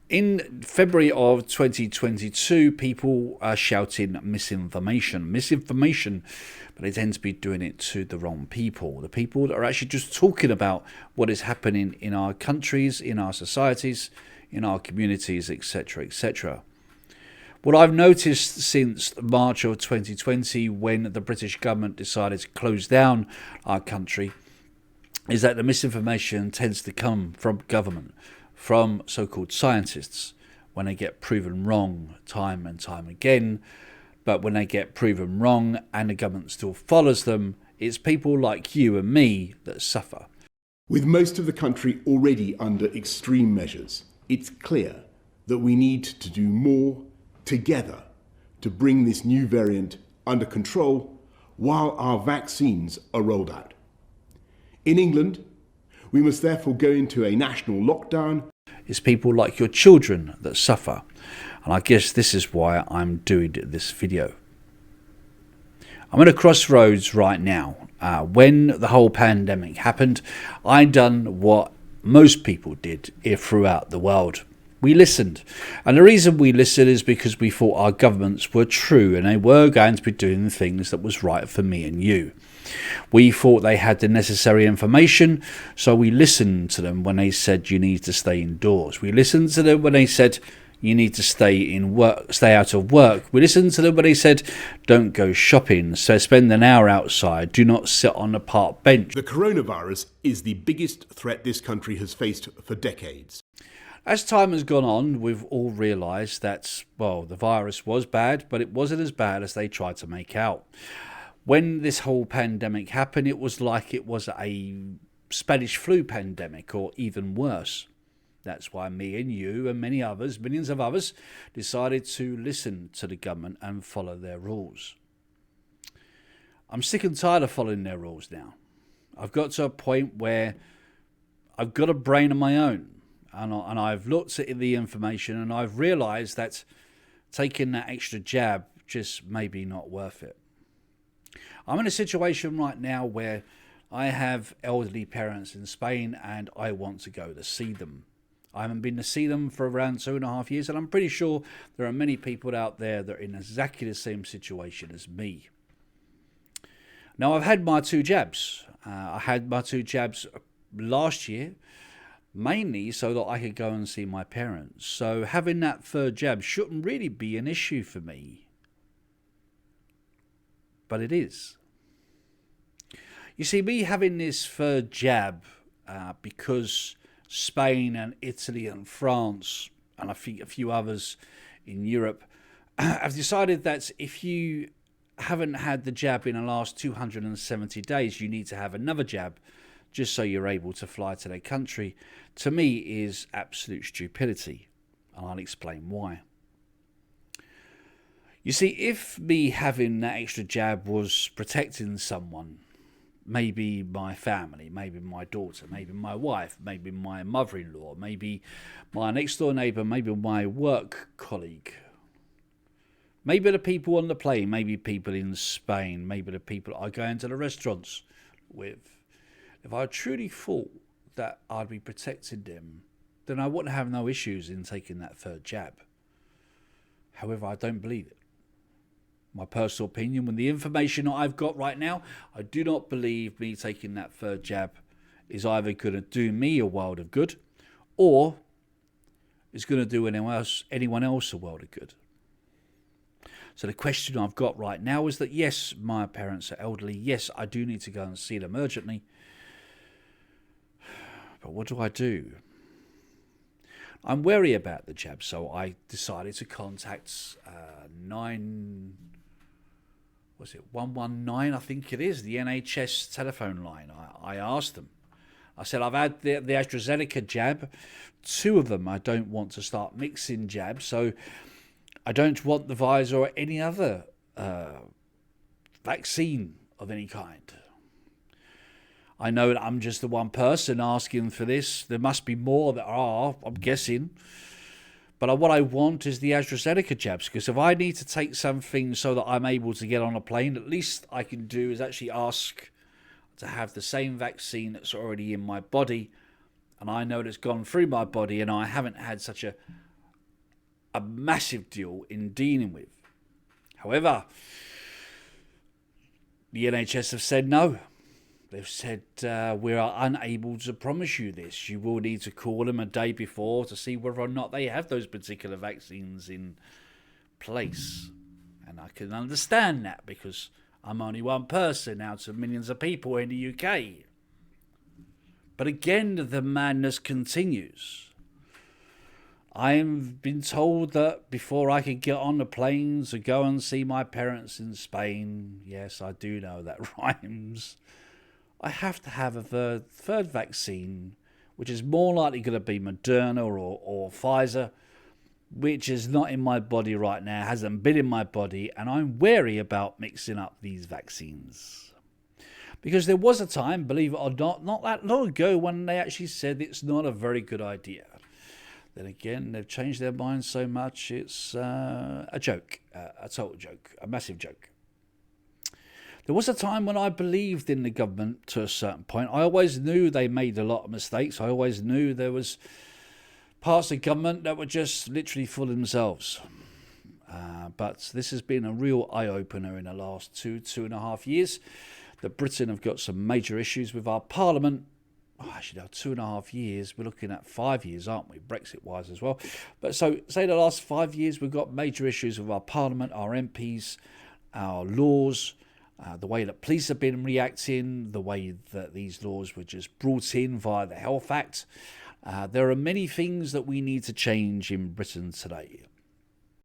In February of 2022, people are shouting misinformation, but they tend to be doing it to the wrong people. The people that are actually just talking about what is happening in our countries, in our societies, in our communities, etc., etc. What I've noticed since March of 2020, when the British government decided to close down our country, is that the misinformation tends to come from government, from so-called scientists, when they get proven wrong time and time again. But when they get proven wrong and the government still follows them, it's people like you and me that suffer. With most of the country already under extreme measures, it's clear that we need to do more together to bring this new variant under control while our vaccines are rolled out. In England, we must therefore go into a national lockdown. It's people like your children that suffer. And I guess this is why I'm doing this video. I'm at a crossroads right now. When the whole pandemic happened, I done what most people did throughout the world. We listened. And the reason we listened is because we thought our governments were true and they were going to be doing the things that was right for me and you. We thought they had the necessary information, so we listened to them when they said you need to stay indoors. We listened to them when they said you need to stay out of work. We listened to them when they said don't go shopping, so spend an hour outside, do not sit on a park bench. The coronavirus is the biggest threat this country has faced for decades. As time has gone on, we've all realised that, well, the virus was bad, but it wasn't as bad as they tried to make out. When this whole pandemic happened, it was like it was a Spanish flu pandemic, or even worse. That's why me and you and many others, millions of others, decided to listen to the government and follow their rules. I'm sick and tired of following their rules now. I've got to a point where I've got a brain of my own. And I've looked at the information and I've realised that taking that extra jab just maybe not worth it. I'm in a situation right now where I have elderly parents in Spain and I want to go to see them. I haven't been to see them for around 2.5 years, and I'm pretty sure there are many people out there that are in exactly the same situation as me. Now, I've had my 2 jabs. I had my 2 jabs last year, mainly so that I could go and see my parents. So having that 3rd jab shouldn't really be an issue for me. But it is. You see, me having this 3rd jab, because Spain and Italy and France, and I think a few others in Europe, have decided that if you haven't had the jab in the last 270 days, you need to have another jab just so you're able to fly to their country, to me is absolute stupidity. And I'll explain why. You see, if me having that extra jab was protecting someone, maybe my family, maybe my daughter, maybe my wife, maybe my mother-in-law, maybe my next-door neighbour, maybe my work colleague, maybe the people on the plane, maybe people in Spain, maybe the people I go into the restaurants with, if I truly thought that I'd be protecting them, then I wouldn't have no issues in taking that 3rd jab. However, I don't believe it. My personal opinion, with the information that I've got right now, I do not believe me taking that 3rd jab is either going to do me a world of good, or is going to do anyone else a world of good. So the question I've got right now is that, yes, my parents are elderly. Yes, I do need to go and see them urgently. But what do I do? I'm wary about the jab, so I decided to contact 119, I think it is, the NHS telephone line. I asked them. I said, I've had the AstraZeneca jab, 2 of them. I don't want to start mixing jabs, so I don't want the Pfizer or any other vaccine of any kind. I know that I'm just the one person asking for this. There must be more that are, I'm guessing. But what I want is the AstraZeneca jabs, because if I need to take something so that I'm able to get on a plane, at least I can do is actually ask to have the same vaccine that's already in my body, and I know that it's gone through my body, and I haven't had such a a massive deal in dealing with. However, the NHS have said no. They've said, we are unable to promise you this. You will need to call them a day before to see whether or not they have those particular vaccines in place. And I can understand that because I'm only one person out of millions of people in the UK. But again, the madness continues. I've been told that before I could get on the plane to go and see my parents in Spain, yes, I do know that rhymes, I have to have a third vaccine, which is more likely going to be Moderna or Pfizer, which is not in my body right now, hasn't been in my body, and I'm wary about mixing up these vaccines. Because there was a time, believe it or not that long ago, when they actually said it's not a very good idea. Then again, they've changed their minds so much, it's a joke, a total joke, a massive joke. There was a time when I believed in the government to a certain point. I always knew they made a lot of mistakes. I always knew there was parts of government that were just literally full of themselves. But this has been a real eye-opener in the last 2.5 years. That Britain have got some major issues with our parliament. Oh, actually, no, 2.5 years. We're looking at 5 years, aren't we, Brexit-wise as well. But so, say the last 5 years, we've got major issues with our parliament, our MPs, our laws, the way that police have been reacting, the way that these laws were just brought in via the Health Act. There are many things that we need to change in Britain today.